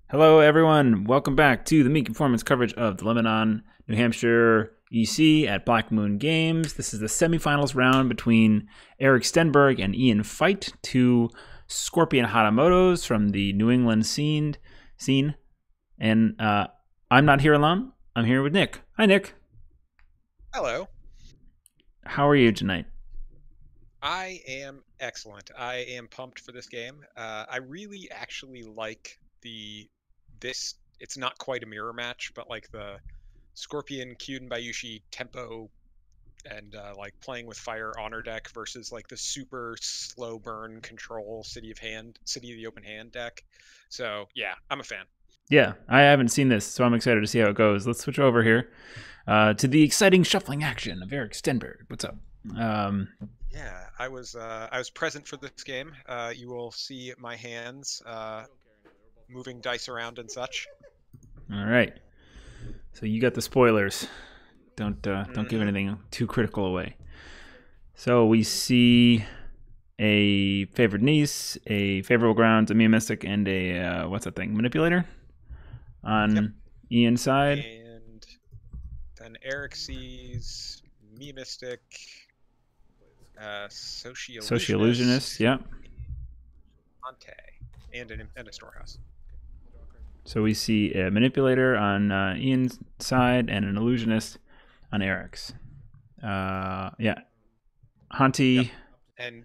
Hello, everyone. Welcome back to the Meet Performance coverage of the Lebanon, New Hampshire EC at Black Moon Games. This is the semifinals round between Erik Stenberg and Ian Fite, two Scorpion Hatamotos from the New England scene. And I'm not here alone. I'm here with Nick. Hi, Nick. Hello. How are you tonight? I am excellent. I am pumped for this game. I really actually like this. It's not quite a mirror match, but like the Scorpion Kyuden Bayushi tempo and like playing with fire honor deck versus like the super slow burn control City of the Open Hand deck. So yeah, I'm a fan. Yeah, I haven't seen this, so I'm excited to see how it goes. Let's switch over here to the exciting shuffling action of Erik Stenberg. What's up? Yeah, I was present for this game. You will see my hands moving dice around and such. All right. So you got the spoilers. Don't give Mhm. anything too critical away. So we see a favored niece, a favorable grounds, a Mia Mystic, and a what's that thing? Manipulator Yep. on Ian's side. And then Erik sees Me Mystic, Sociologist, Sociologist, yeah. Ante, and a Storehouse. So we see a manipulator on Ian's side and an illusionist on Erik's. Yeah. Yep. Hanti. And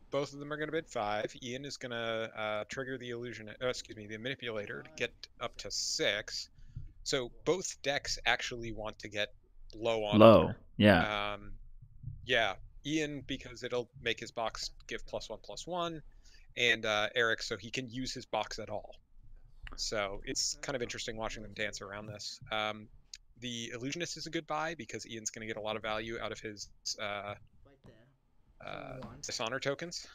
both of them are going to bid 5. Ian is going to trigger the manipulator to get up to 6. So both decks actually want to get low on Low. honor. Yeah. Yeah, Ian because it'll make his box give +1/+1, and Erik so he can use his box at all. So it's kind of interesting watching them dance around this. The illusionist is a good buy because Ian's going to get a lot of value out of his dishonor tokens,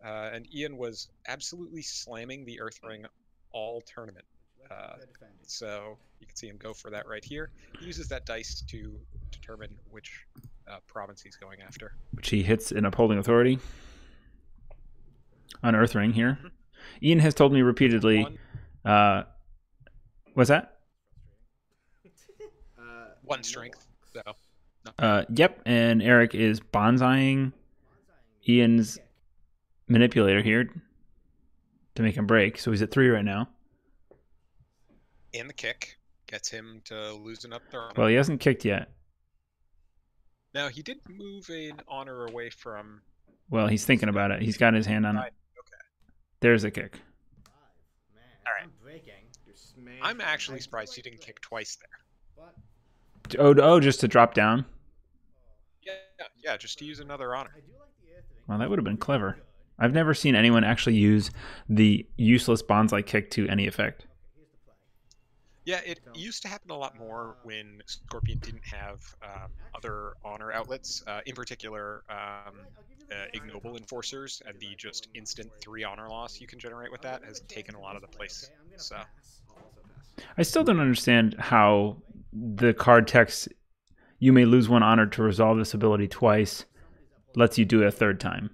and Ian was absolutely slamming the Earth Ring all tournament. So you can see him go for that right here. He uses that dice to determine which province he's going after. Which he hits an upholding authority on Earthring here. Mm-hmm. Ian has told me repeatedly. What's that? One strength. So. Yep, and Erik is bonsaiing Ian's manipulator here to make him break. So he's at 3 right now. And the kick gets him to loosen up the honor. Well, he hasn't kicked yet. Now, he did move an honor away from... Well, he's thinking about it. He's got his hand on it. Okay. There's a kick. All right. I'm actually surprised he didn't kick twice there. Oh, just to drop down? Yeah, just to use another honor. Well, that would have been clever. I've never seen anyone actually use the useless bonsai kick to any effect. Yeah, it used to happen a lot more when Scorpion didn't have other honor outlets, in particular Ignoble Enforcers, and the just instant 3 honor loss you can generate with that has taken a lot of the place. So I still don't understand how the card text, you may lose 1 honor to resolve this ability twice, lets you do it a 3rd time.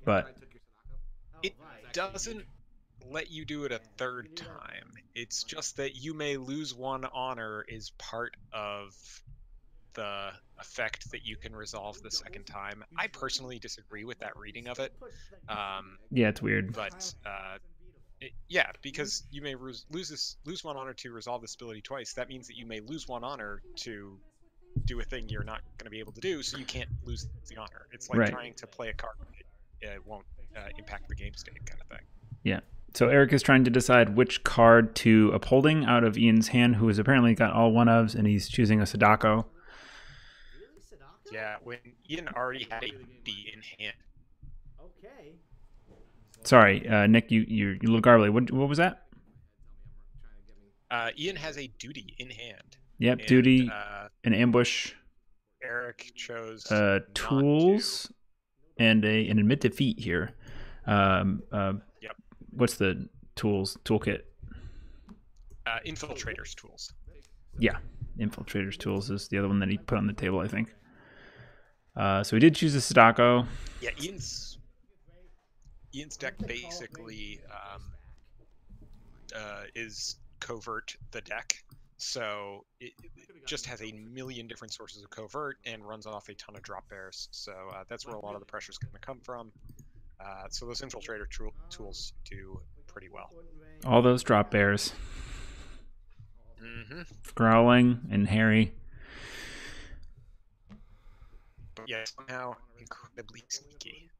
But it doesn't let you do it a 3rd time. It's just that you may lose 1 honor is part of the effect that you can resolve the 2nd time. I personally disagree with that reading of it. Yeah, it's weird. But because you may lose 1 honor to resolve this ability twice. That means that you may lose 1 honor to do a thing you're not going to be able to do, so you can't lose the honor. It's like trying to play a card it won't impact the game state kind of thing. Yeah. So Erik is trying to decide which card to upholding out of Ian's hand, who has apparently got all 1-ofs, and he's choosing a Sadako. Yeah, when Ian already had a D in hand. Sorry, Nick, you look garbly. What was that? Ian has a duty in hand. Yep, duty, an ambush. Erik chose tools and an admit defeat here. Yep. What's the tools toolkit? Infiltrator's tools. Yeah, Infiltrator's tools is the other one that he put on the table, I think. So he did choose a Sadako. Yeah, Ian's deck basically is covert the deck. So it just has a million different sources of covert and runs off a ton of drop bears. So that's where a lot of the pressure is going to come from. So those infiltrator tools do pretty well. All those drop bears. Mm-hmm. Growling and hairy. But yeah, somehow incredibly sneaky.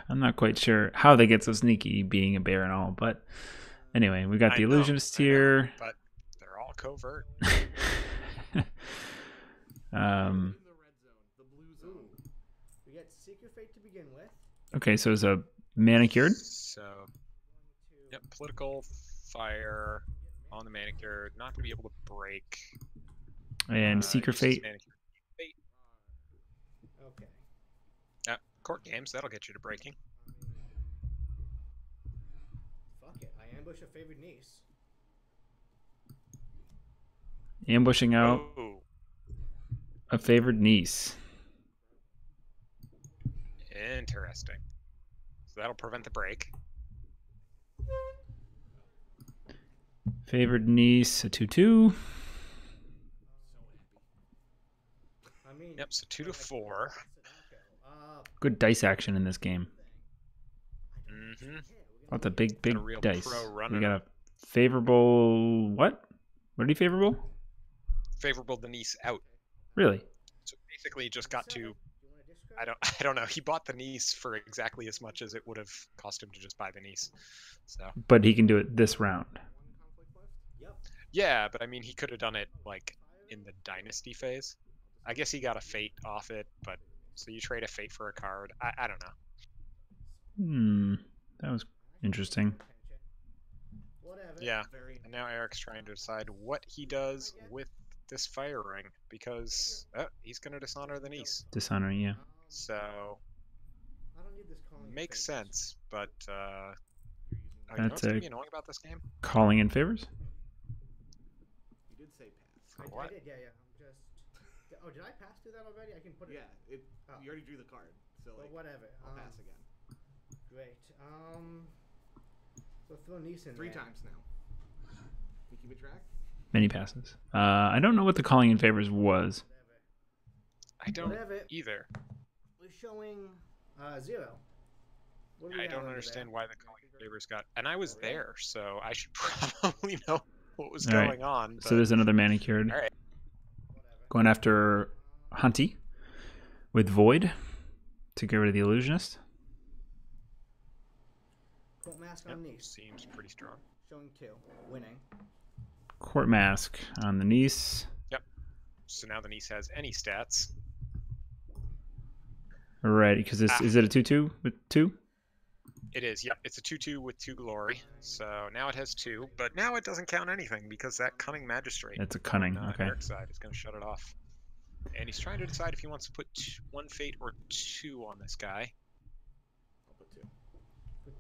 I'm not quite sure how they get so sneaky being a bear and all, but anyway, we got the illusionist here. But they're all covert. We get Secret Fate to begin with. Okay, so it's a manicured. So, yep, political fire on the manicured, not going to be able to break. And Secret Fate. Okay. Court games, that'll get you to breaking. Fuck it, I ambush a favored niece. Ambushing out a favored niece. Interesting. So that'll prevent the break. Favored niece, a 2/2. Yep, so 2 to 4. Good dice action in this game. Mm-hmm. Lots of big dice. We got a favorable what? What did he favorable? Favorable the niece out. Really? So basically, he just got to. I don't know. He bought the niece for exactly as much as it would have cost him to just buy the niece. So. But he can do it this round. Yeah, but I mean, he could have done it like in the dynasty phase. I guess he got a fate off it, but so you trade a fate for a card. I don't know. That was interesting. Yeah, and now Eric's trying to decide what he does with this fire ring because he's going to dishonor the niece. Dishonor, yeah. So makes sense, but that's you know what's going to be annoying about this game? Calling in favors. You did say pass. For what? I did, yeah. Oh, did I pass through that already? I can put it. Yeah, you already drew the card, so like, whatever. I'll pass again. Great. So throw niece in 3 there. times now. You keep a track? Many passes. I don't know what the calling in favors was. I don't either. We're showing 0. I don't understand why the calling in favors got. And I was there, so I should probably know what was going on. But... So there's another manicured. All right. Going after Hunty with Void to get rid of the illusionist. Court mask on niece. Seems pretty strong. Showing 2. Winning. Court mask on the niece. Yep. So now the niece has any stats. Right, because this is it a 2/2 with 2? It is, yep. It's a 2/2 with 2 glory. So now it has 2, but now it doesn't count anything because that cunning magistrate. That's a cunning, okay. Eric's side is going to shut it off. And he's trying to decide if he wants to put 1 fate or 2 on this guy. I'll put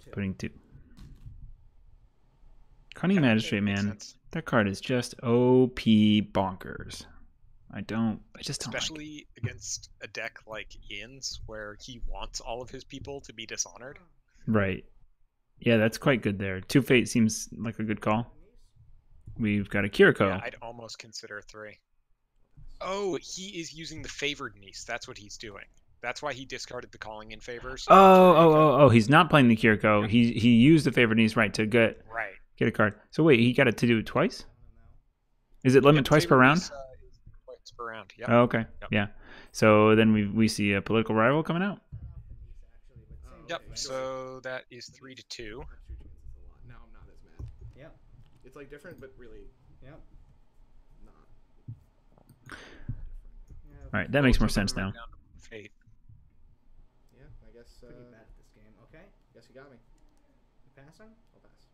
2. Putting 2. Cunning magistrate, man. Sense. That card is just OP bonkers. I just don't Especially against a deck like Ian's where he wants all of his people to be dishonored. Right. Yeah, that's quite good there. 2 fate seems like a good call. We've got a Kiriko. Yeah, I'd almost consider 3. Oh, he is using the favored niece. That's what he's doing. That's why he discarded the calling in favor. So He's not playing the Kiriko. Yeah. He used the favored niece, right, to get a card. So wait, he got it to do it twice? Is it limit twice per round? Twice per round, yeah. Oh, okay. Yep. Yeah. So then we see a political rival coming out. Yep, so that is 3 to 2. Now I'm not as mad. Yep. It's like different, but really Yep. not. All right, that makes more sense now. Fate. Yeah, I guess. Pretty bad at this game. Okay. Guess you got me. You passing? I'll pass.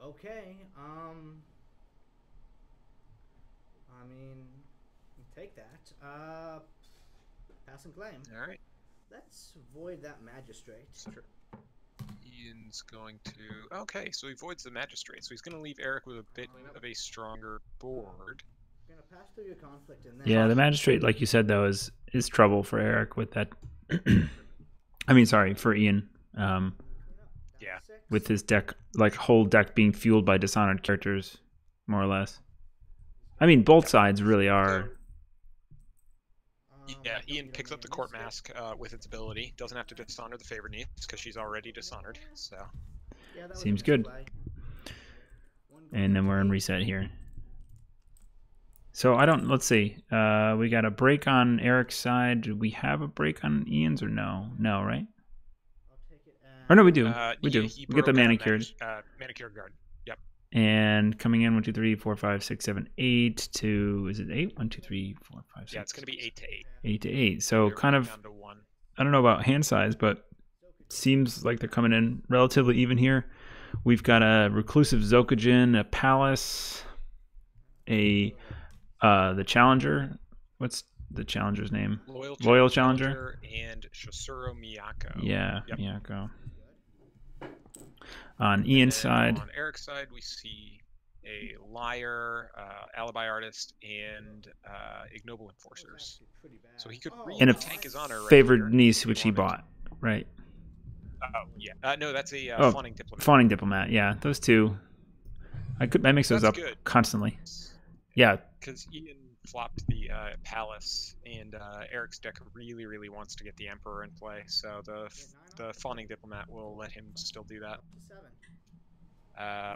Okay. I mean, take that. Pass and claim. All right. Let's void that magistrate. Sure. Ian's going to... Okay, so he voids the magistrate. So he's going to leave Eric with a bit of a stronger board. You're going to pass through your conflict in there. Yeah, the magistrate, like you said, though, is trouble for Eric with that. I mean, sorry, for Ian Yeah. with his deck, like whole deck being fueled by Dishonored characters, more or less. I mean, both sides really are. Yeah, Ian picks up the Court Mask with its ability. Doesn't have to dishonor the favorite niece because she's already dishonored. So Seems good. And then we're in reset here. So let's see. We got a break on Eric's side. Do we have a break on Ian's or no? No, right? Or no, we do. We do. We get the manicured. Manicured guard. Yep. And coming in 1, 2, 3, 4, 5, 6, 7, 8 to, is it 8? 1, 2, 3, 4, 5, 6. Yeah, it's going to be 8 to 8. 8 to 8. So They're kind of, down to 1. I don't know about hand size, but seems like they're coming in relatively even here. We've got a Reclusive Zokujin, a Palace, the Challenger. What's the Challenger's name? Loyal Challenger. And Shosuro Miyako. Yeah, Yep. Miyako. On Ian's side. On Eric's side, we see a Liar, Alibi Artist, and Ignoble Enforcers. So he could And a tank his honor right favored here niece, if which he wanted. bought, right? Oh, yeah. No, that's a Fawning Diplomat. Fawning Diplomat, yeah. Those two. I mix those That's up good. constantly. Yeah. Because Ian flopped the Palace, and Eric's deck really, really wants to get the Emperor in play. So the Fawning Diplomat will let him still do that.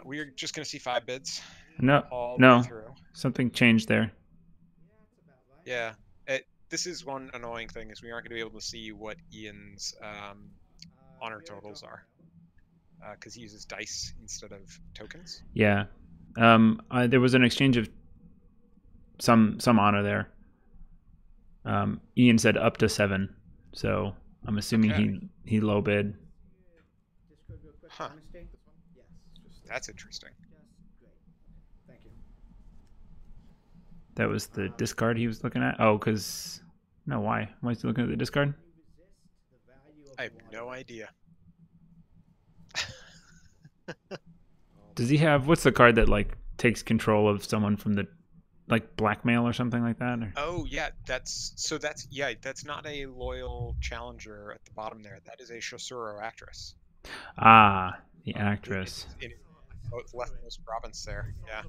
We're just going to see 5 bids. All the way through. Something changed there. Yeah. This is one annoying thing, is we aren't going to be able to see what Ian's honor totals are. Because he uses dice instead of tokens. Yeah. There was an exchange of some honor there. Ian said up to 7, so I'm assuming he low bid. Huh. That's interesting. Thank you. That was the discard he was looking at. Oh, because no, why? Why is he looking at the discard? I have no idea. Does he have, what's the card that like takes control of someone from the, like, blackmail or something like that? Or? Oh yeah, that's not a loyal challenger at the bottom there. That is a Shosuro actress. Ah, the actress. In leftmost province there. Yeah,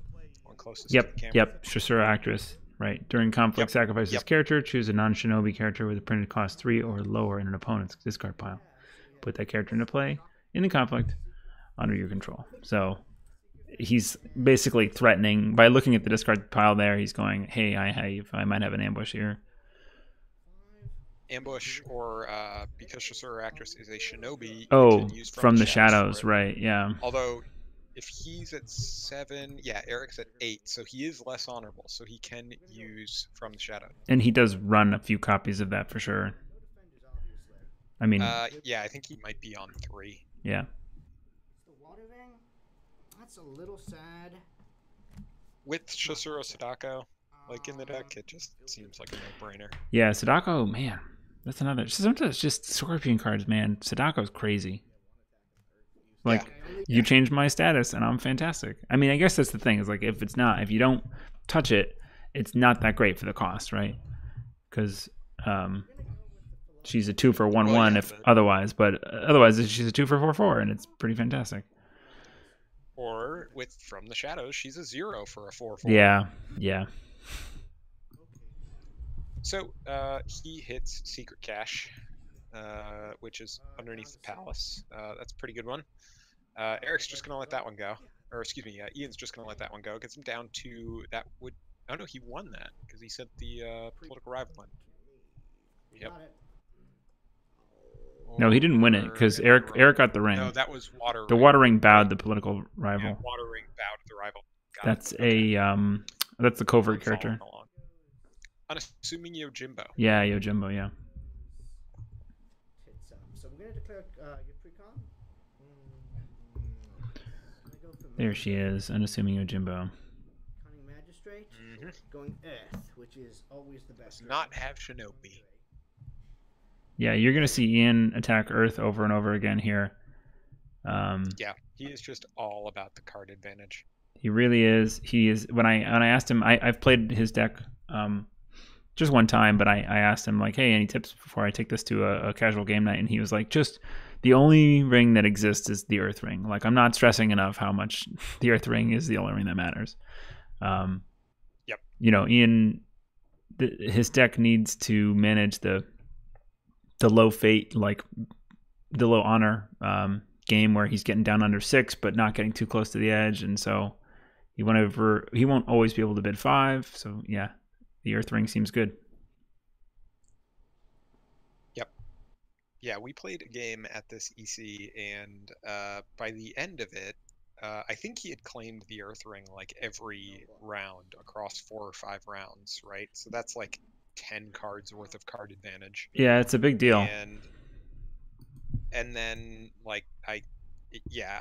one closest. Yep, to the camera. yep. Shosuro actress. Right. During conflict, sacrifice this character. Choose a non-shinobi character with a printed cost 3 or lower in an opponent's discard pile. Put that character into play in the conflict under your control. So he's basically threatening, by looking at the discard pile there, he's going, hey, I might have an ambush here. Ambush, or because Shosuro actress is a shinobi. You Oh, can use from the shadows, right, yeah. Although, if he's at 7, yeah, Eric's at 8, so he is less honorable, so he can use from the shadow. And he does run a few copies of that for sure. I mean, yeah, I think he might be on 3. Yeah. The water ring? That's a little sad. With Shosuro Sadako, like in the deck, it just seems like a no-brainer. Yeah, Sadako, man, that's another. Sometimes just Scorpion cards, man. Sadako's crazy. Like, you change my status and I'm fantastic. I mean, I guess that's the thing, is like, if you don't touch it, it's not that great for the cost, right? Because she's a 2 for 1/1 if otherwise, but otherwise she's a 2 for 4/4, and it's pretty fantastic. Or with From the Shadows, she's a 0 for a 4/4. Yeah. So he hits Secret Cache, which is underneath the Palace. That's a pretty good one. Eric's just going to let that one go. Or excuse me, Ian's just going to let that one go. Gets him down to that would... Oh no, he won that because he sent the political rival in. Yep. No, he didn't win it because Eric got the ring. No, that was Water. The Water Ring bowed the political rival. Yeah, Water Ring bowed the rival. That's the covert character. Unassuming Yojimbo. Yeah, Yojimbo, yeah. So we're going to declare your pre-con. There she is, unassuming Yojimbo. Cunning Magistrate. Going Earth, which is always the best. Does not have Shinobi. Yeah, you're going to see Ian attack Earth over and over again here. Yeah, he is just all about the card advantage. He really is. He is. When I asked him, I've played his deck just one time, but I asked him like, hey, any tips before I take this to a casual game night? And he was like, just the only ring that exists is the Earth ring. Like, I'm not stressing enough how much the Earth ring is the only ring that matters. Yep. You know, Ian, his deck needs to manage the low fate, like the low honor game where he's getting down under 6 but not getting too close to the edge, and so he won't always be able to bid 5. So yeah, the Earth ring seems good. Yep. Yeah, we played a game at this EC, and by the end of it, I think he had claimed the Earth ring like every round across 4 or 5 rounds, right? So that's like 10 cards worth of card advantage. Yeah, it's a big deal. And then like I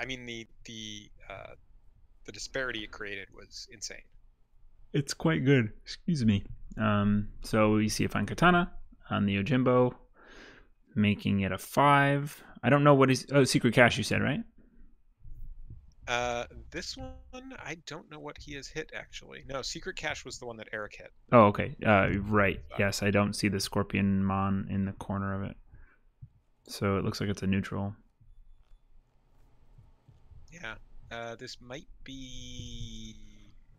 mean the disparity it created was insane. It's quite good. Excuse me. So we see a fine katana on the Ojimbo, making it a 5. I don't know what is. Oh, Secret Cash, you said, right? This one, I don't know what he has hit actually. No, Secret Cash was the one that Erik hit. Oh, okay. Right. Yes, I don't see the Scorpion Mon in the corner of it. So it looks like it's a neutral. Yeah. This might be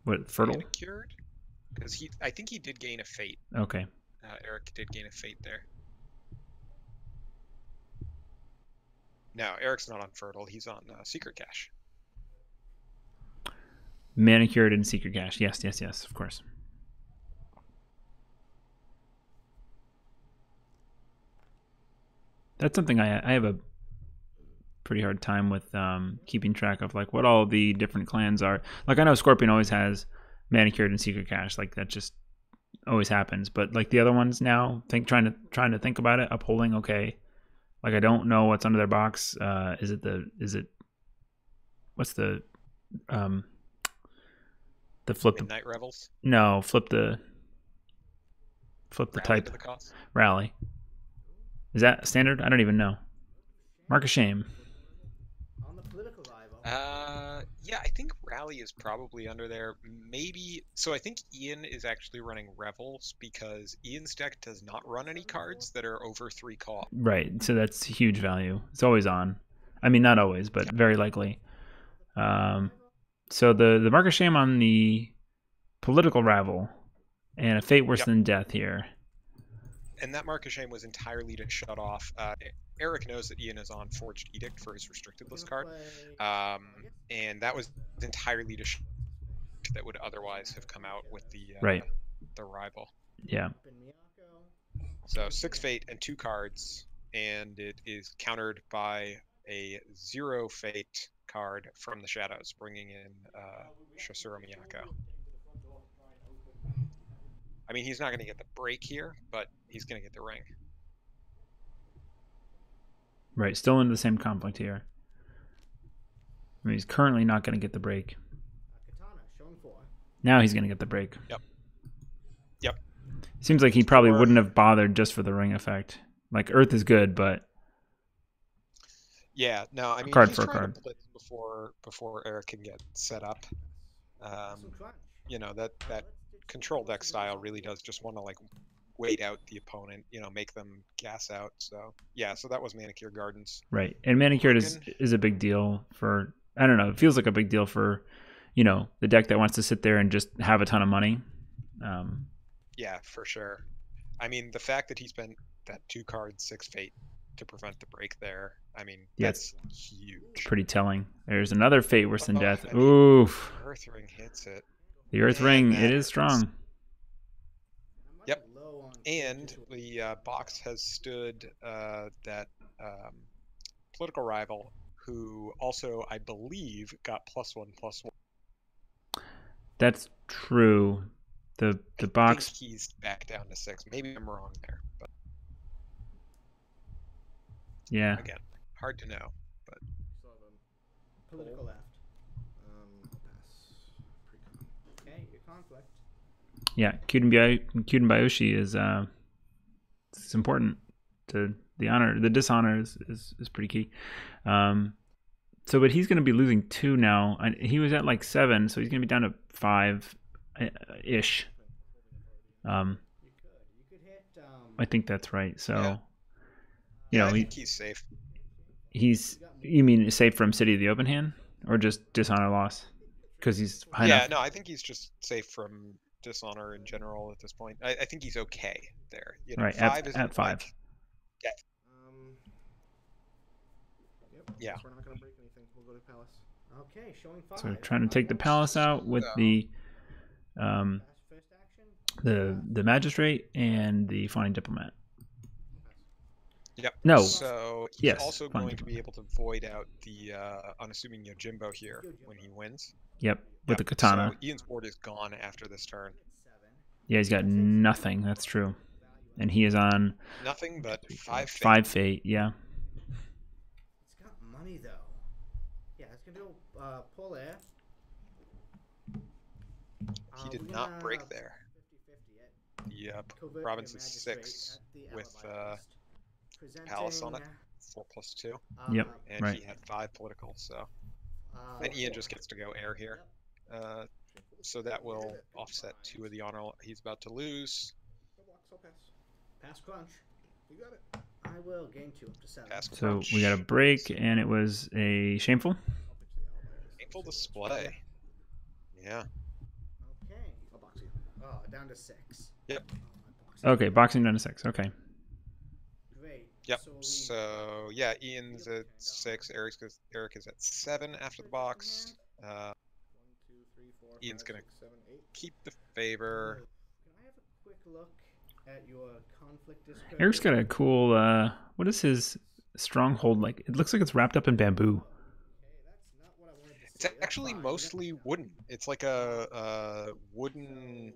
What, Fertile? manicured? Because I think he did gain a fate. Okay. Erik did gain a fate there. No, Erik's not on Fertile. He's on Secret Cash. Manicured and Secret Cash. Yes, of course. That's something I have a pretty hard time with keeping track of, like what all the different clans are. Like I know Scorpion always has Manicured and Secret Cash. Like that just always happens. But like the other ones now, trying to think about it, upholding. Okay, like I don't know what's under their box. What's the flip Midnight Revels? No, flip the Rally type. to the cost? Rally. Is that standard? I don't even know. Mark of Shame. On the political rival. Yeah, I think Rally is probably under there. Maybe. So I think Ian is actually running Revels because Ian's deck does not run any cards that are over 3 cost. Right. So that's huge value. It's always on. I mean, not always, but very likely. So the Mark of Shame on the political rival and a fate worse than death here. And that Mark of Shame was entirely to shut off. Erik knows that Ian is on Forged Edict for his restricted list card. And that was entirely to that would otherwise have come out with the rival. Yeah. So 6 fate and 2 cards, and it is countered by a 0 fate card from the shadows, bringing in Shosuro Miyako. I mean, he's not going to get the break here, but he's going to get the ring. Right, still in the same conflict here. I mean, he's currently not going to get the break. Now he's going to get the break. Yep. Seems like he probably wouldn't have bothered just for the ring effect. Like, Earth is good, but... Yeah, no, I mean, card he's for a trying card. to blitz before Erik can get set up. You know, that control deck style really does just want to, like, wait out the opponent, you know, make them gas out. So, yeah, so that was Manicure Gardens. Right, and Manicured is a big deal for... I don't know, it feels like a big deal for, you know, the deck that wants to sit there and just have a ton of money. Yeah, for sure. I mean, the fact that he spent that 2-card 6 fate to prevent the break there, I mean, that's huge. It's pretty telling. There's another fate worse than death. I mean, Oof. Earth Ring hits it. The Earth Ring, it is strong. Yep. And the box has stood that political rival who also, I believe, got +1/+1. That's true. The box... I think he's back down to 6. Maybe I'm wrong there, but yeah. Again, hard to know. But political left. Okay, your conflict. Yeah, Kyuden Bayoshi is it's important to the honor. The dishonor is pretty key. So, but he's going to be losing 2 now. He was at like 7, so he's going to be down to 5 ish. I think that's right. So, Yeah. you know, I think he's safe. you mean safe from City of the Open Hand or just dishonor loss? Because he's high Yeah, enough. no, I think he's just safe from dishonor in general at this point. I think he's okay there. You know, Right, 5 at isn't 5. like death. Yep. Yeah. Guess we're not gonna break anything. We'll go to Palace. Okay, showing 5. So we're trying to take the Palace out with the First action. the Magistrate and the Flying Diplomat. Yep. No. So he's Yes, also fine. going to be able to void out the unassuming Yojimbo here when he wins. Yep, with Yep, the Katana. So Ian's board is gone after this turn. Yeah, he's got nothing. That's true. And he is on Nothing but 5 fate. 5 Fate. Yeah. It's got money though. Yeah, it's gonna go pull air. He did We're not gonna break there. 50-50 Yep. Covert Province your is magistrate 6 at the with alibi list. Palace on it. Presenting, 4+2. Yep. And Right. he had 5 political, so. uh, And Ian 4. just gets to go air here. So that will offset 2 of the honor he's about to lose. No blocks. I'll pass. Pass crunch. You got it. I will gain 2 up to 7. Pass So crunch. we got a break, and it was a shameful. I'll pitch the outliers. Painful display. Yeah. Okay. I'll box you. Oh, down to 6. Yep. Oh, my box is Okay, boxing down to 6. Okay. great. Yep. So, So yeah, Ian's at 6. Erik is at 7 after the box. 1, 2, 3, 4, Ian's 5, gonna 6, 7, 8. keep the favor. Can I have a quick look at your conflict discard? Eric's got a cool. What is his stronghold like? It looks like it's wrapped up in bamboo. Okay, that's not what I wanted to It's see. That's actually fine. mostly wooden. It's like a wooden.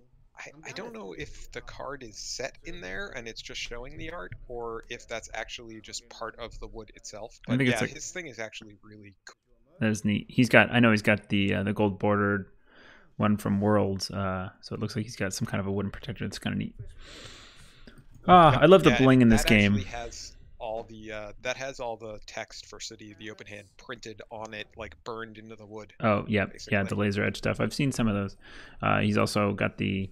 I don't know if the card is set in there and it's just showing the art, or if that's actually just part of the wood itself. I But think yeah, it's like- his thing is actually really cool. That is neat. He's got. I know he's got the gold bordered one from Worlds. So it looks like he's got some kind of a wooden protector. It's kind of neat. Ah, I love the Yeah, bling in and this that game. actually has all the that has all the text for City of the Open Hand printed on it, like burned into the wood. Oh, yeah, basically. yeah, the laser edge stuff. I've seen some of those. He's also got the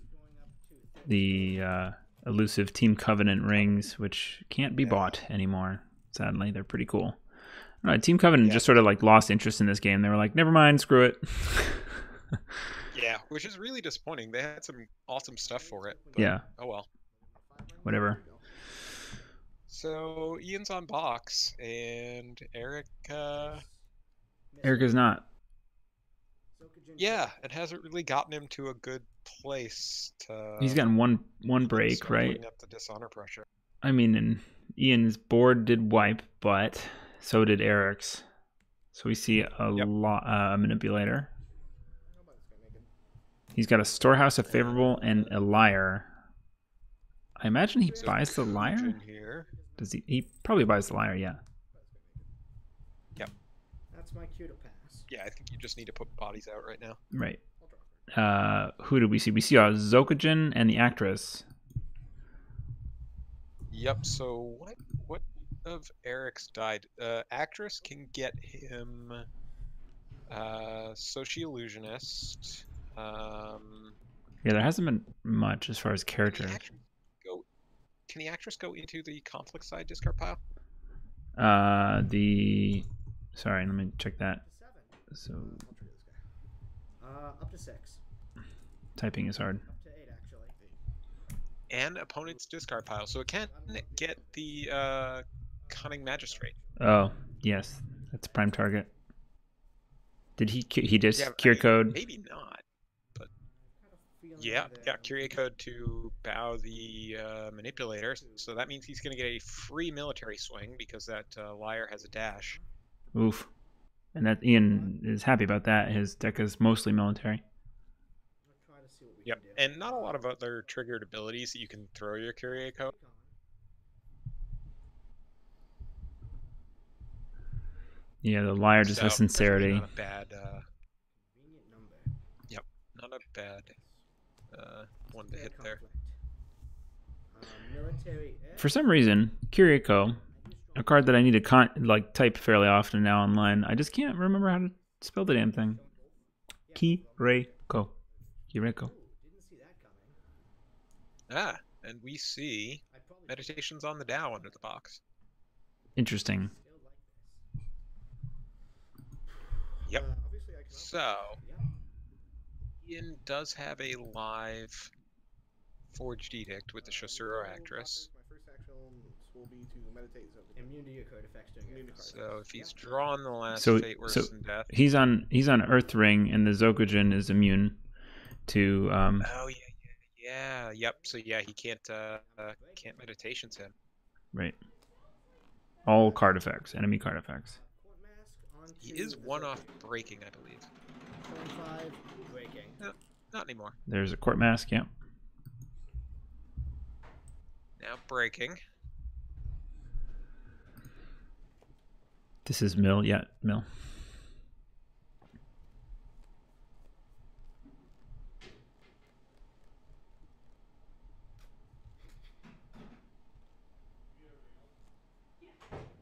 elusive Team Covenant rings, which can't be bought anymore. Sadly, they're pretty cool. I don't know, Team Covenant just sort of like lost interest in this game. They were like, never mind, screw it. Yeah, which is really disappointing. They had some awesome stuff for it. But, Yeah, oh well. whatever. So Ian's on box, and Erik. Erik is not. Yeah, it hasn't really gotten him to a good place to. He's gotten one break, start right? putting up the dishonor pressure. I mean, and Ian's board did wipe, but so did Eric's. So we see a manipulator. Nobody's gonna make it. He's got a storehouse of favorable and a liar. I imagine he buys the liar. Fusion Here. Does he? He probably buys the liar. Yeah. Yep. That's my cue to pass. Yeah, I think you just need to put bodies out right now. Right. Who did we see? We see Zokajin and the actress. Yep. So what of Eric's died? Actress can get him Soci-Illusionist. Yeah, there hasn't been much as far as characters. Can the actress go into the conflict side discard pile? Sorry, let me check that. To 7. So I'll trigger this guy. Up to 6. typing is hard. Up to 8, actually. And opponent's discard pile, so it can get the cunning magistrate. Oh, yes, that's a prime target. Did he just Yeah, cure code? Maybe not. I have a feeling Yeah, that, got Curie code to bow the manipulator, so that means he's going to get a free military swing because that liar has a dash. Oof. And that Ian is happy about that. His deck is mostly military. I'll try to see what we Yep, can do. and not a lot of other triggered abilities that you can throw your Curie code. Yeah, the liar just So, has definitely sincerity. Not a bad, Convenient number. not a bad one to Fair hit there. conflict. Military air. For some reason, Kiriko, a card that I need to type fairly often now online, I just can't remember how to spell the damn thing. Kiriko. Kiriko. Didn't see that coming. And we see I probably Meditation's on the Dow under the box. Interesting. Still like this. Yep. Obviously, I cannot. So, Yeah. Ian does have a live Forged Edict with the Chasseur Actress. My first action will be to meditate. So Immune to your code effects during Immune to your card So if he's Yep. drawn the last So- Fate worse so- than death. He's on Earth Ring, and the Zokujin is immune to. Oh yeah. Yep. So yeah, he can't meditations him. Right. All card effects, enemy card effects. Court mask onto He is the one off Zokujin. breaking, I believe. Turn 5, breaking. Not anymore. There's a court mask. Yeah. Now breaking. This is Mill. Yeah, Mill.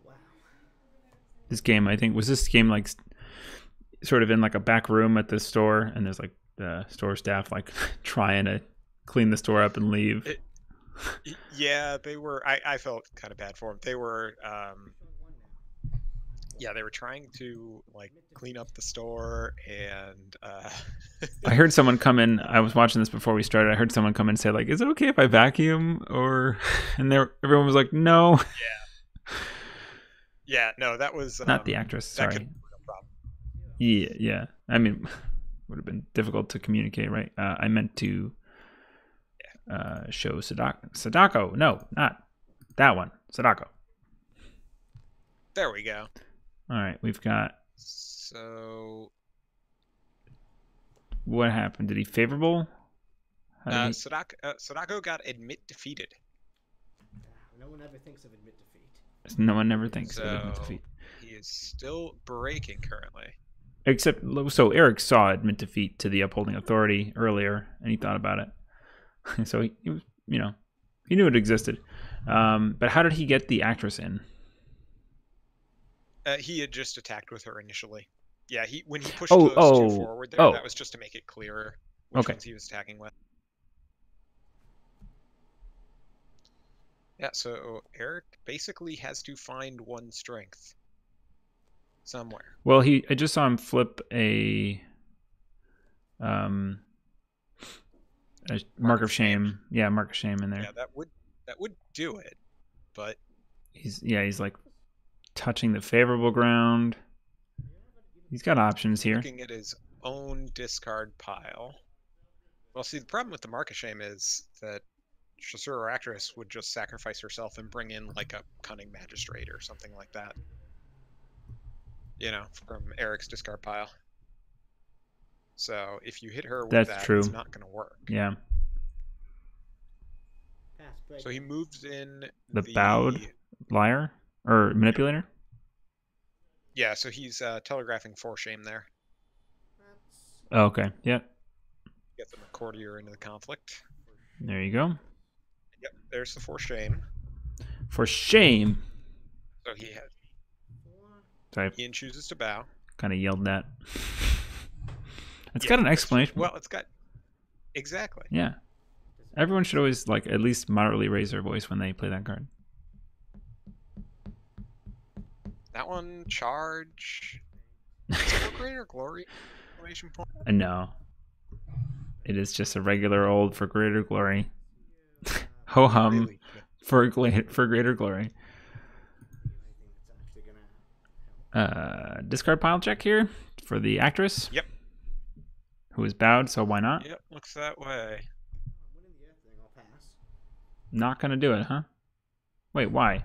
Wow. This game, I think, was this game like sort of in like a back room at the store, and there's like the store staff like trying to clean the store up and leave. Yeah, they were. I felt kind of bad for him. They were. Yeah, they were trying to like clean up the store, and I heard someone come in. I was watching this before we started. I heard someone come in and say like, "Is it okay if I vacuum?" Or and everyone was like, "No." yeah, no, that was Not the actress. that Sorry. could be a real problem. Yeah. I mean, would have been difficult to communicate, right? I meant to show Sadako. No, not that one. Sadako. There we go. All right, we've got. So What happened? Did he favorable? How did he- Sadako got admit defeated. No one ever thinks of admit defeat. No one ever thinks of admit So defeat. he is still breaking currently. Except, so Erik saw admit defeat to the upholding authority earlier, and he thought about it. So he was, he knew it existed. But how did he get the actress in? He had just attacked with her initially. Yeah, when he pushed Oh, those two forward there, oh. that was just to make it clearer which Okay. ones he was attacking with. Yeah, so Erik basically has to find one strength somewhere. Well, I just saw him flip a mark of shame. Yeah, mark of shame in there. Yeah, that would do it, but He's like touching the favorable ground. He's got options here. looking at his own discard pile. Well, see, the problem with the mark of shame is that Chasseur or Actress would just sacrifice herself and bring in like a cunning magistrate or something like that. From Erik's discard pile. So if you hit her with That's that, true. it's not going to work. Yeah. Pass, break. So he moves in The bowed liar or manipulator. Yeah, so he's telegraphing for shame there. That's Oh, okay. Yep. Get the courtier into the conflict. There you go. Yep, there's the for shame. For shame. So he has. 4. Sorry, Ian chooses to bow. kind of yelled that. It's Yeah, got an explanation. Well, it's got exactly. Yeah. Everyone should always at least moderately raise their voice when they play that card. That one charge. Is it for greater glory? Exclamation point. No. It is just a regular old for greater glory. Ho hum Really good. for greater glory. Anything that's actually gonna help. Discard pile check here for the actress. Yep. Who is bowed, so why not? Yep, looks that way. I'm winning the earth thing. I'll pass. Not gonna do it, huh? Wait, why?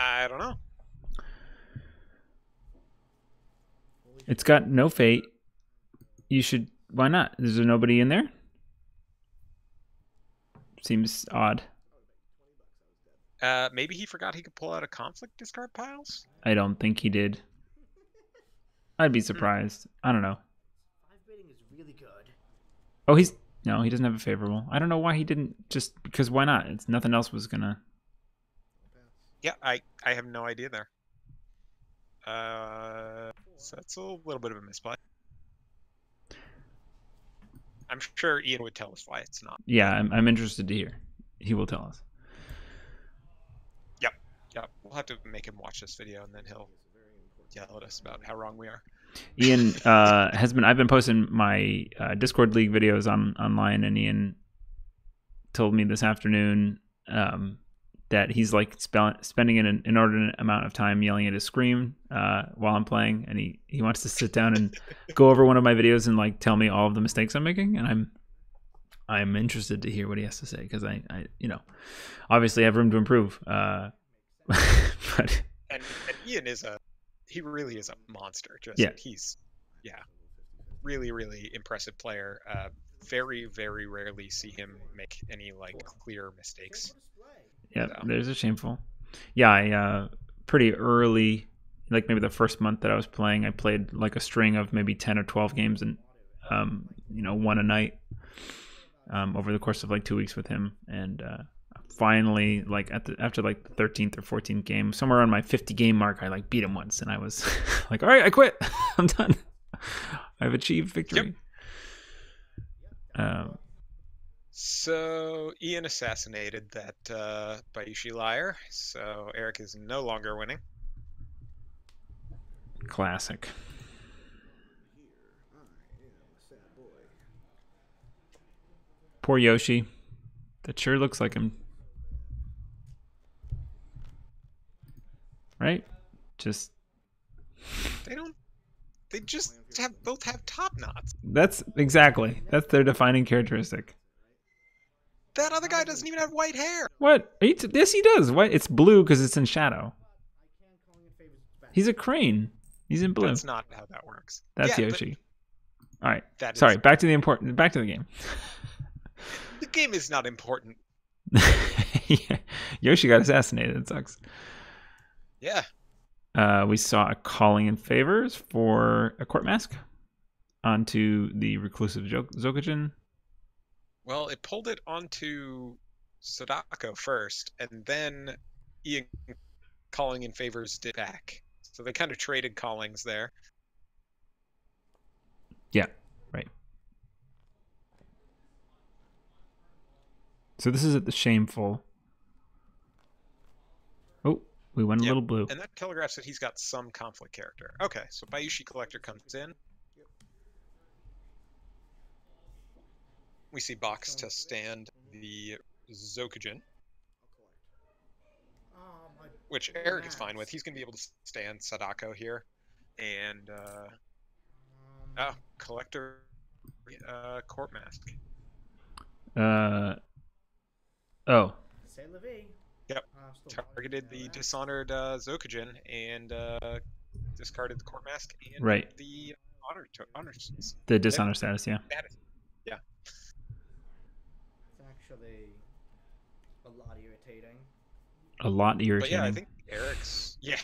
I don't know. It's got no fate. You should. Why not? Is there nobody in there? Seems odd. Maybe he forgot he could pull out a conflict discard piles. I don't think he did. I'd be surprised. I don't know. 5 bidding is really good. Oh, no, he doesn't have a favorable. I don't know why he didn't. Just because why not? It's nothing else was gonna. Yeah, I have no idea there. So that's a little bit of a misplay. I'm sure Ian would tell us why it's not. Yeah, I'm interested to hear. He will tell us. Yeah, we'll have to make him watch this video, and then he'll yell at us about how wrong we are. Ian I've been posting my Discord League videos online, and Ian told me this afternoon that he's like spending an inordinate amount of time yelling at his screen while I'm playing, and he wants to sit down and go over one of my videos and like tell me all of the mistakes I'm making, and I'm interested to hear what he has to say, because I obviously have room to improve. But and Ian he really is a monster. He's really, really impressive player. Very, very rarely see him make any like clear mistakes. Yeah, there's a shameful. Yeah, I pretty early, like maybe the first month that I was playing, I played like a string of maybe 10 or 12 games, and one a night over the course of like 2 weeks with him, and finally, like after like the 13th or 14th game, somewhere around my 50 game mark, I like beat him once, and I was like, all right, I quit. I'm done. I've achieved victory. Yep. So Ian assassinated that Bayushi liar, so Erik is no longer winning. Classic. Poor Yoshi. That sure looks like him. Right? They just both have top knots. That's their defining characteristic. That other guy doesn't even have white hair. What? Yes, he does. What? It's blue because it's in shadow. He's a crane. He's in blue. That's not how that works. That's Yoshi. All right. Sorry. Back to the game. The game is not important. Yeah. Yoshi got assassinated. It sucks. Yeah. We saw a calling in favors for a court mask onto the reclusive Zokujin. Well, it pulled it onto Sadako first, and then Ian calling in favors did back. So they kind of traded callings there. Yeah, right. So this is at the shameful. Oh, we went a little blue. And that telegraphs that he's got some conflict character. Okay, so Bayushi Collector comes in. We see Box to stand the Zokujin, which Erik is fine with. He's going to be able to stand Sadako here. And, Collector Court Mask. Yep. Targeted the Dishonored Zokujin and discarded the Court Mask and the honor the Dishonor status, yeah. Yeah. It's actually a lot irritating. But yeah, I think Erik's... Yeah.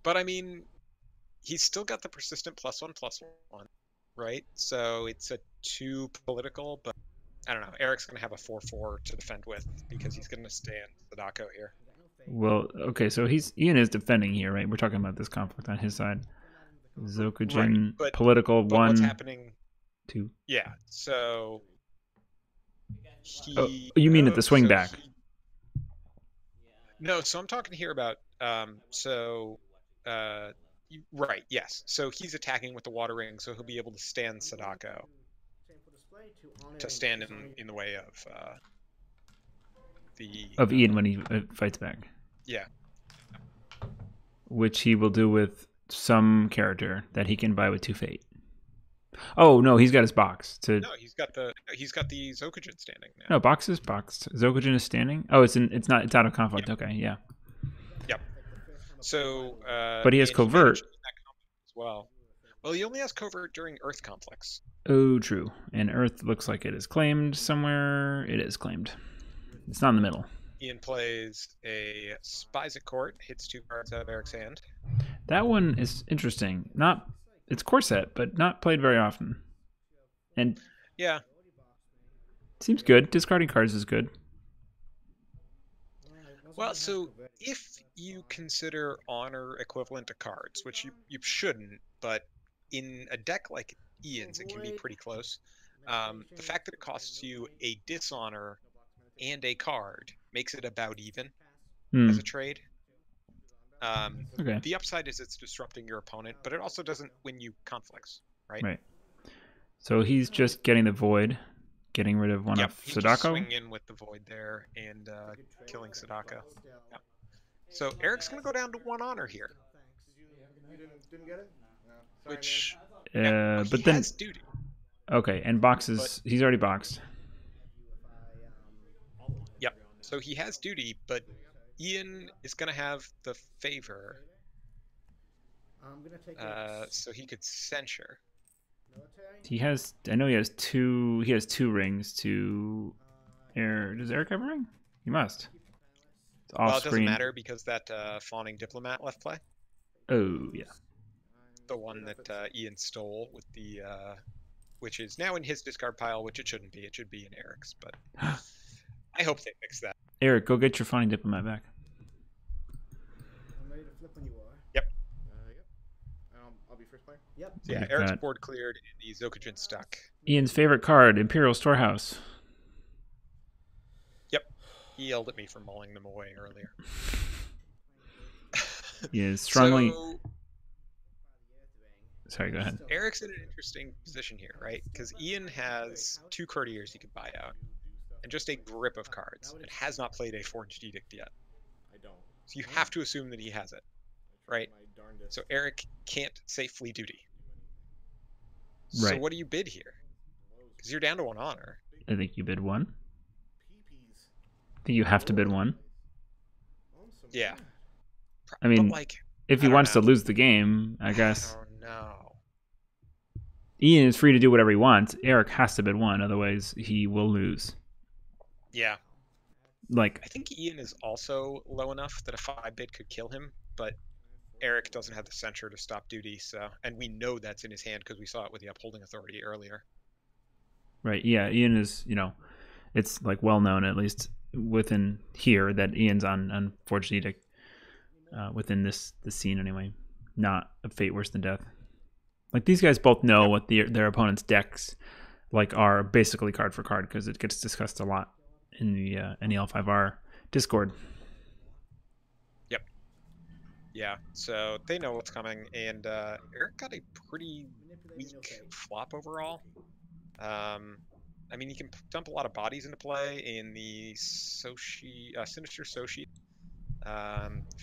But I mean, he's still got the persistent +1/+1, right? So it's a 2 political, but I don't know. Erik's going to have a 4/4 to defend with because he's going to stand Sadako here. Well, okay, so Ian is defending here, right? We're talking about this conflict on his side. Zokujin, right, political, but 1, what's happening? 2. Yeah, so... you mean at the swing back? No, so I'm talking here about... right, yes. So he's attacking with the Water Ring, so he'll be able to stand Sadako. To stand in the way of of Ian when he fights back. Yeah. Which he will do with some character that he can buy with 2 fate. Oh no, he's got his box to. No, he's got the Zokujin standing now. No, box is boxed. Zokujin is standing. Oh, it's out of conflict. Yep. Okay, yeah. Yep. So. But he has covert as well. Well, he only has covert during Earth conflicts. Oh, true. And Earth looks like it is claimed somewhere. It is claimed. It's not in the middle. Ian plays a Spies at Court, hits 2 cards out of Erik's hand. That one is interesting. It's Corset, but not played very often. And yeah, seems good. Discarding cards is good. Well, so if you consider honor equivalent to cards, which you shouldn't, but in a deck like Ian's, it can be pretty close. The fact that it costs you a dishonor and a card makes it about even as a trade. Okay. The upside is it's disrupting your opponent, but it also doesn't win you conflicts, right? Right. So he's just getting the void, getting rid of one Yep, of he's just Sadako. swinging in with the void there and killing Sadaka. Yep. So Eric's going to go down to 1 honor here, You didn't get it? No. Sorry, which But he then has duty. okay, and boxes. He's already boxed. Yep. So he has duty, but Ian is going to have the favor, I'm gonna take so he could censure. military. He has. I know he has two. He has 2 rings to. Does Erik have a ring? He must. It's off Well, it doesn't screen. matter because that fawning diplomat left play, Oh yeah. the one that Ian stole with the, which is now in his discard pile, which it shouldn't be. It should be in Eric's, but I hope they fix that. Erik, go get your fawning diplomat back. I'm ready to flip when you are. Yep. I'll be first player. Yep. So yeah, Like Eric's that. board cleared and the Zokujin stuck. Ian's favorite card, Imperial Storehouse. Yep. He yelled at me for mulling them away earlier. He is strongly. So Sorry, go ahead. Eric's in an interesting position here, right? Because Ian has 2 courtiers he could buy out and just a grip of cards and has not played a Forged Edict yet. I don't. So you have to assume that he has it, right? My darndest. So Eric can't safely duty. Right. So what do you bid here? Because you're down to 1 honor. I think you bid 1. Peepees. I think you have to bid 1. Awesome. Yeah. I mean, but like, if he I don't wants to know. lose the game, I guess. I don't know. Ian is free to do whatever he wants. Erik has to bid 1, otherwise he will lose. Yeah. Like, I think Ian is also low enough that a 5-bid could kill him, but Erik doesn't have the censure to stop duty, so, and we know that's in his hand because we saw it with the upholding authority earlier. right? Yeah, Ian is. It's like well known, at least within here, that Ian's on Forged Edict. Within this scene anyway, not a fate worse than death. Like these guys both know what their opponent's decks like are basically card for card because it gets discussed a lot in the NEL5R Discord. Yep. Yeah, so they know what's coming, and Erik got a pretty weak flop overall. I mean, he can dump a lot of bodies into play in the Sinister Soshi.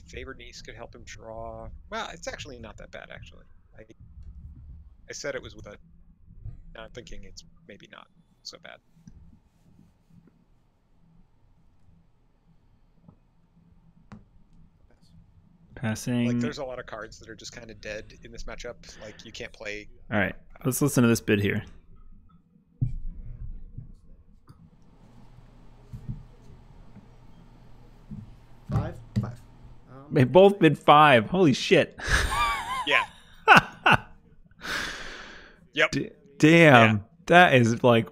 Favored Niece could help him draw. Well, it's actually not that bad, actually. I said it was with a... Now I'm thinking it's maybe not so bad. Passing. Like, there's a lot of cards that are just kind of dead in this matchup. Like, you can't play... All right, let's listen to this bid here. Five. They both bid 5. Holy shit. Yeah. Yep. Damn. Yeah. That is like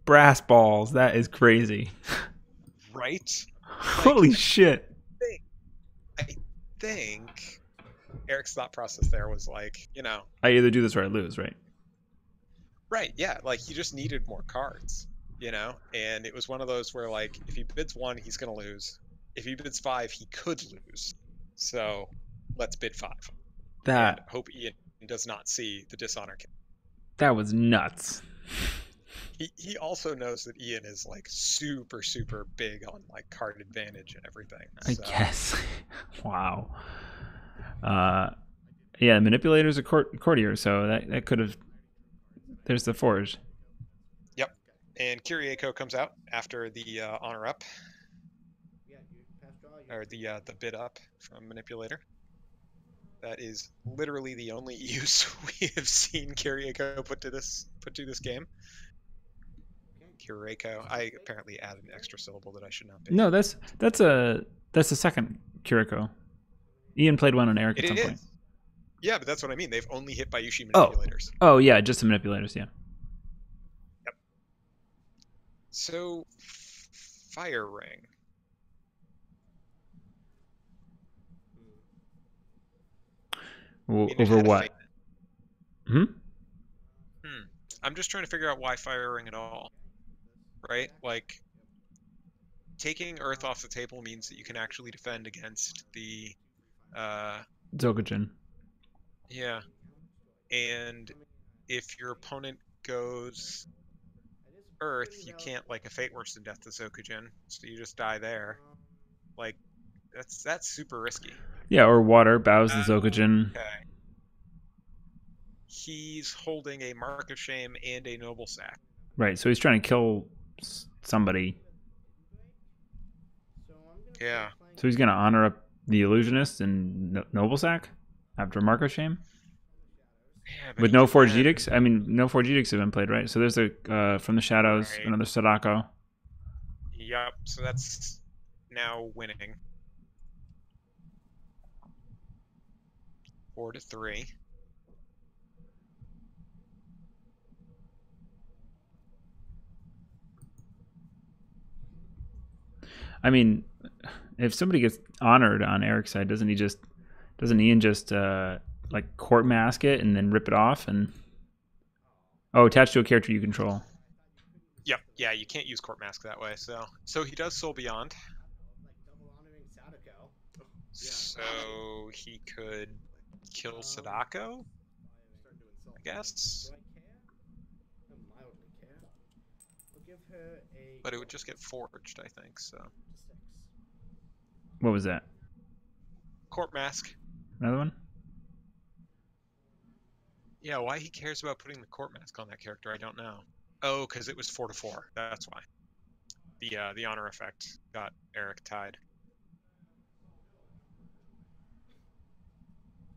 brass balls. That is crazy. Right? Holy shit. I think Eric's thought process there was like, I either do this or I lose, right? right, yeah, like he just needed more cards, and it was one of those where like if he bids 1, he's gonna lose. If he bids 5, he could lose. So let's bid 5. That And hope Ian does not see the dishonor. that was nuts. He also knows that Ian is like super super big on like card advantage and everything. I So, guess. Wow. Yeah, manipulator's a courtier, so that could have. There's the forge. Yep. And Kyriako comes out after the honor up, Yeah, you pass draw. or the bid up from manipulator. That is literally the only use we have seen Kyriako put to this game. Kyriako. I apparently added an extra syllable that I should not be. No, that's a second Kiriko. Ian played one on Erik at It some is. point. Yeah, but that's what I mean. They've only hit Bayushi Oh. manipulators. Oh yeah, just the manipulators. Yeah. So, Fire Ring. I mean, it Over had a what? fate. Hmm. I'm just trying to figure out why Fire Ring at all. Right? Like, taking Earth off the table means that you can actually defend against the Zokujin. Yeah. And if your opponent goes Earth, you can't like a Fate Worse than Death to Zokujin, so you just die there. Like that's super risky. Yeah, or water bows the Zokujin. Okay. He's holding a Mark of Shame and a Noble Sack. Right, so he's trying to kill somebody. Yeah. So he's gonna honor up the illusionist and Noble Sack after Mark of Shame. Yeah, but With he no can Forged then- Edicts? I mean, no Forged Edicts have been played, right? So there's a From the Shadows, Right. another Sadako. Yep. So that's now winning. 4-3. I mean, if somebody gets honored on Eric's side, doesn't Ian just like court mask it and then rip it off and attach to a character you control? Yep. Yeah, you can't use Court Mask that way. So he does Soul Beyond. So he could kill Sadako, I guess. But it would just get forged, I think. So What was that? Court Mask. Another one? Yeah, why he cares about putting the Court Mask on that character, I don't know. Oh, because it was 4-4. That's why. The honor effect got Erik tied.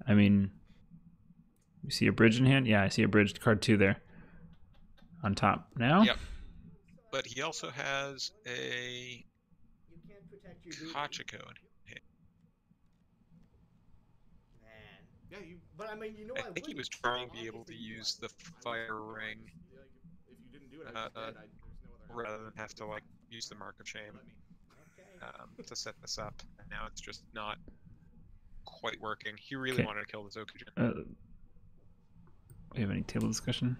I mean, you see a bridge in hand? Yeah, I see a bridge card 2 there. On top. Now? Yep. But he also has a Kachiko in hand. Yeah, but I mean, I think he was trying to be able to use the Fire Ring If you didn't do it, I just did. There's no other. rather than have to like use the Mark of Shame to set this up. And now it's just not quite working. He really Okay. wanted to kill the Zokujin. We have any table discussion?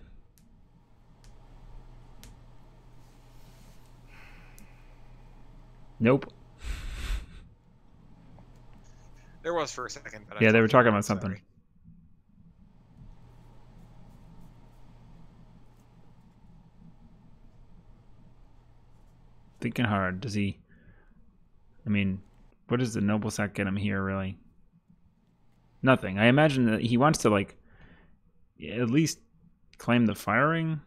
Nope. There was for a second, but Yeah, they were thought talking were, about something. sorry. Thinking hard. Does he? I mean, what does the Noble Sack get him here, really? Nothing. I imagine that he wants to, like, at least claim the firing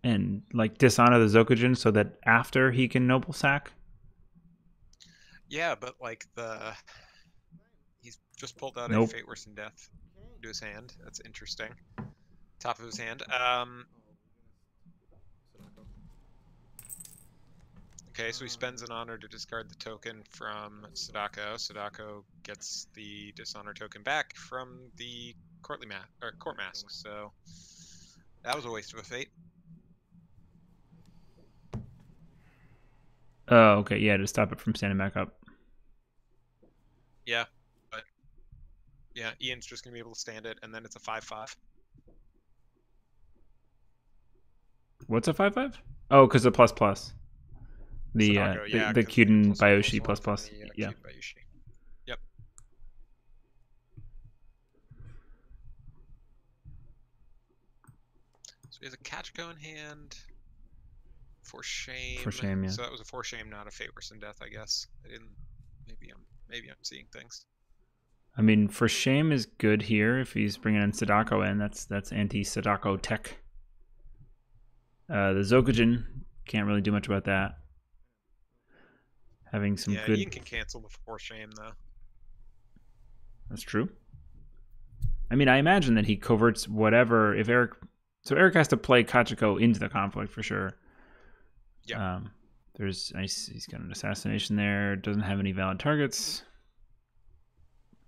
and, like, dishonor the Zokujin so that after he can Noble Sack. Yeah, but like he's just pulled out Nope. a Fate Worse than Death into his hand. That's interesting. Top of his hand. Okay, so he spends an honor to discard the token from Sadako. Sadako gets the dishonor token back from the court mask. So that was a waste of a fate. Oh, okay. Yeah, to stop it from standing back up. Yeah, but yeah, Ian's just gonna be able to stand it, and then it's a 5/5. What's a 5/5? Oh, because the plus plus. The Sadako, yeah, the 'cause Kyuden plus Bayoshi one plus from plus. the, Yeah. Kyuden Bayoshi. Yep. So he has a Kachiko in hand. For shame. For shame, yeah. So that was a for shame, not a Fate Worse than Death, I guess. I didn't. Maybe I'm seeing things. I mean, for shame is good here if he's bringing in Sadako in. That's anti-Sadako tech. The Zokujin can't really do much about that. Having some Yeah, good. Ian can cancel the for shame though. That's true. I mean, I imagine that he coverts whatever. If Erik, so Erik has to play Kachiko into the conflict for sure. Yeah. He's got an assassination there. Doesn't have any valid targets.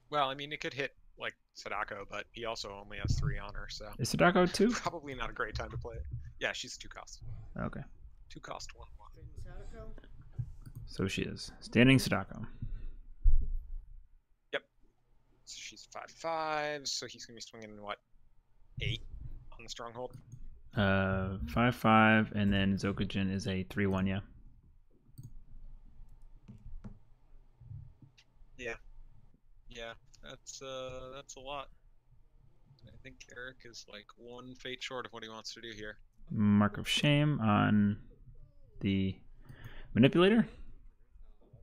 Well, I mean, it could hit like Sadako, but he also only has 3 honor, so Is Sadako 2? probably not a great time to play it. Yeah, she's 2 cost. Okay. 2 cost 1/1. So she is standing Sadako. Yep. So she's 5/5. So he's gonna be swinging what, 8 on the stronghold. 5/5, and then Zokujin is a 3/1. Yeah. Yeah. Yeah, that's a lot. I think Erik is like one fate short of what he wants to do here. Mark of shame on the manipulator.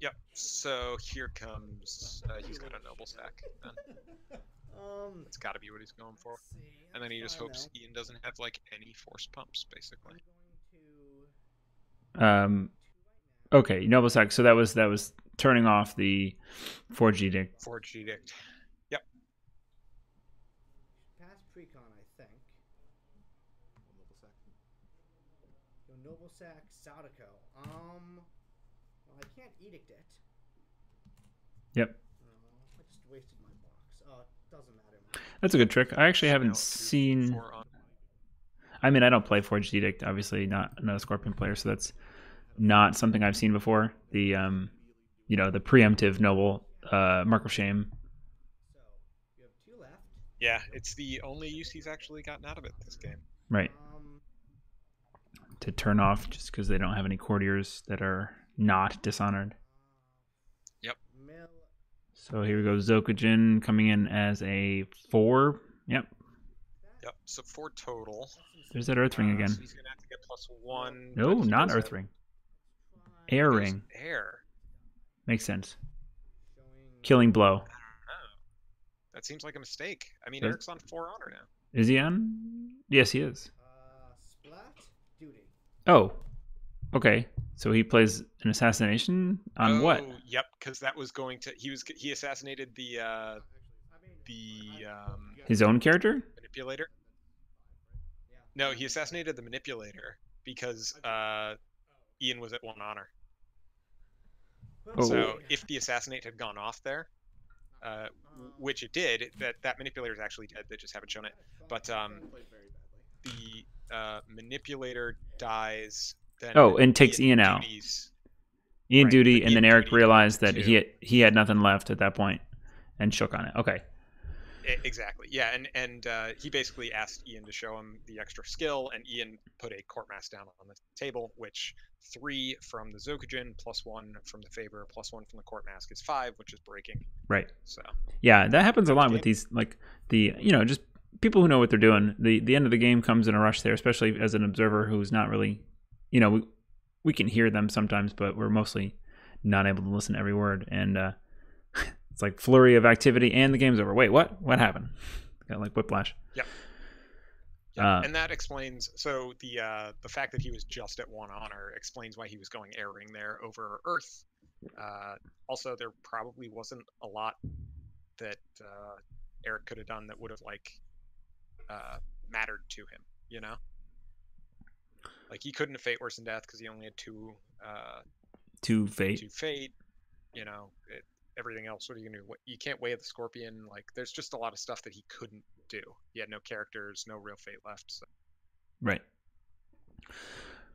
Yep. So here comes. He's got a noble stack. Then that's got to be what he's going for. And then he just hopes Ian doesn't have like any force pumps, basically. Okay, noble stack. So that was turning off the Forged Edict. Forged Edict. Yep. Pass precon, I think. Noble sack Sadako. Well, I can't edict it. Yep. I just wasted my box. Oh, it doesn't matter. That's a good trick. I actually haven't seen. I mean, I don't play Forged Edict. Obviously, not a Scorpion player, so that's not something I've seen before. The the preemptive noble Mark of Shame. So you have 2 left. Yeah, it's the only use he's actually gotten out of it this game. Right. To turn off just because they don't have any courtiers that are not dishonored. Yep. So here we go. Zokujin coming in as a 4. Yep. Yep. So 4 total. There's that Earth Ring again. So he's gonna have to get +1. No, not Earth Ring. Air Ring. Air. Makes sense. Killing blow. I don't know. That seems like a mistake. I mean, Erik's on 4 honor now. Is he on? Yes, he is. Splat duty. Oh, okay. So he plays an assassination on what? Yep, because that was going to. He assassinated the His own character? manipulator. No, he assassinated the manipulator because Ian was at 1 honor. Oh. So if the assassinate had gone off there, which it did, that manipulator is actually dead. They just haven't shown it. But the manipulator dies. Then and takes Ian out. Ian Right, duty, but and then Ian Erik duty realized that too. he had nothing left at that point, and shook on it. Okay. Exactly. Yeah, and he basically asked Ian to show him the extra skill, and Ian put a court mass down on the table, which 3 from the Zokujin, +1 from the Faber, +1 from the court mask is 5, which is breaking. Right. So Yeah, that happens a lot with these, like just people who know what they're doing. The end of the game comes in a rush there, especially as an observer who's not really, we can hear them sometimes, but we're mostly not able to listen to every word. And it's like flurry of activity, and the game's over. Wait, what? What happened? Got like whiplash. Yep. And that explains. So the fact that he was just at 1 honor explains why he was going air ring there over Earth. Also, there probably wasn't a lot that Erik could have done that would have mattered to him. Like he couldn't have fate worse than death because he only had 2 fate. 2 fate. Everything else, what are you gonna do? You can't weigh the Scorpion. Like there's just a lot of stuff that he couldn't do. He had no characters, no real fate left. So. Right.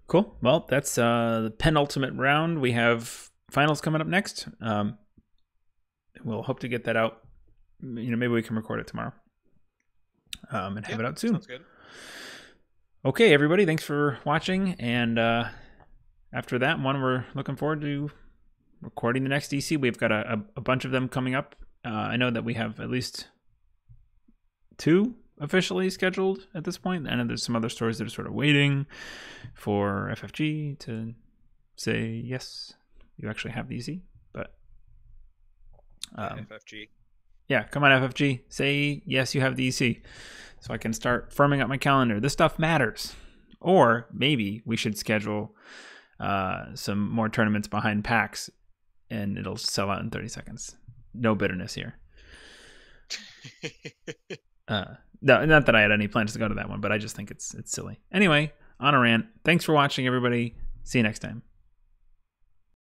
Cool. Well, that's the penultimate round. We have finals coming up next. We'll hope to get that out. Maybe we can record it tomorrow and have it out soon. Sounds good. Okay, everybody. Thanks for watching. And after that one, we're looking forward to recording the next DC. We've got a bunch of them coming up. I know that we have at least 2 officially scheduled at this point. I know there's some other stories that are sort of waiting for FFG to say, yes, you actually have the EC. But FFG. Yeah, come on, FFG. Say, yes, you have the EC. So I can start firming up my calendar. This stuff matters. Or maybe we should schedule some more tournaments behind PAX, and it'll sell out in 30 seconds. No bitterness here. No, not that I had any plans to go to that one, but I just think it's silly. Anyway, on a rant. Thanks for watching, everybody. See you next time.